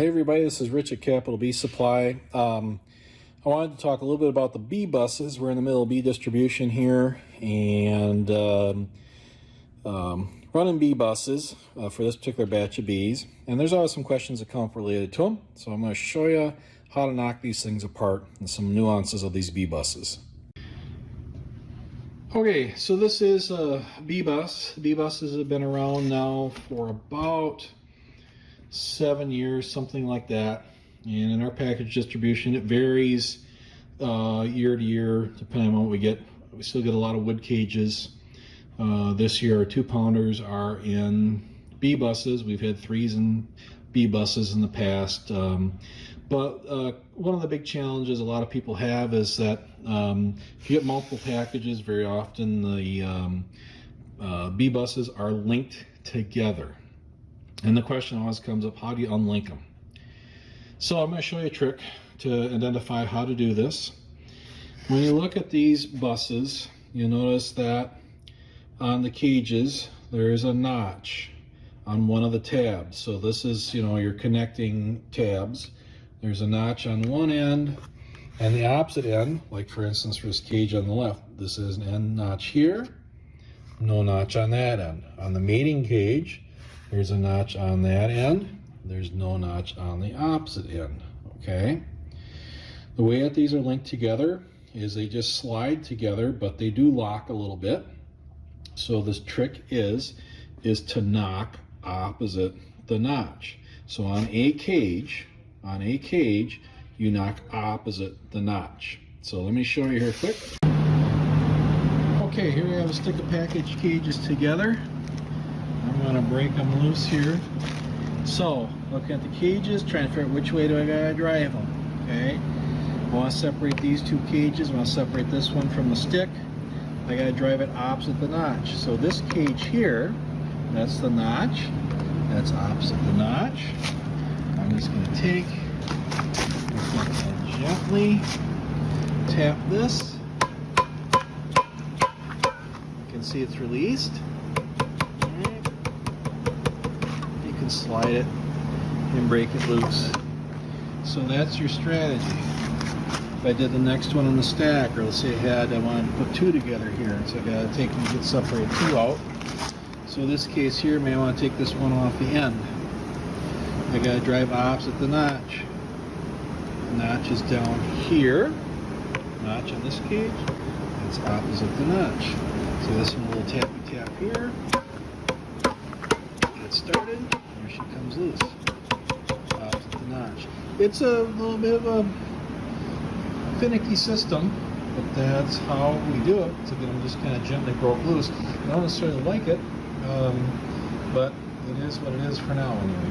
Hey everybody, this is Rich at Capital B Supply. I wanted to talk a little bit about the B buses. We're in the middle of B distribution here and running B buses for this particular batch of bees. And there's always some questions that come up related to them. So I'm going to show you how to knock these things apart and some nuances of these B buses. Okay, so this is a B bus. B buses have been around now for about 7 years, something like that. And in our package distribution, it varies year to year depending on what we get. We still get a lot of wood cages. This year our 2-pounders are in B buses. We've had 3s in B buses in the past. But one of the big challenges a lot of people have is that if you get multiple packages, very often the B buses are linked together. And the question always comes up, how do you unlink them? So I'm going to show you a trick to identify how to do this. When you look at these buses, you'll notice that on the cages there is a notch on one of the tabs. So this is, your connecting tabs. There's a notch on one end and the opposite end, like for instance for this cage on the left, this is an end notch here, no notch on that end. On the mating cage, there's a notch on that end. There's no notch on the opposite end, okay? The way that these are linked together is they just slide together, but they do lock a little bit. So this trick is to knock opposite the notch. So on a cage, you knock opposite the notch. So let me show you here quick. Okay, here we have a stick of package cages together. I'm going to break them loose here. So, looking at the cages, trying to figure out which way do I gotta drive them. Okay, I want to separate these two cages. I want to separate this one from the stick. I gotta drive it opposite the notch. So this cage here, that's the notch. That's opposite the notch. I'm just going to take and gently tap this. You can see it's released. Slide it and break it loose. So that's your strategy. If I did the next one in the stack, or let's say I wanted to put 2 together here, so I gotta take and get separate 2 out. So in this case here, maybe I want to take this one off the end. I gotta drive opposite the notch. The notch is down here. Notch on this cage. It's opposite the notch. So this one will tappy tap here. Get started. She comes loose opposite the notch. It's a little bit of a finicky system, but that's how we do it. So I'm just kind of gently broke loose. I don't necessarily like it, but it is what it is for now anyway.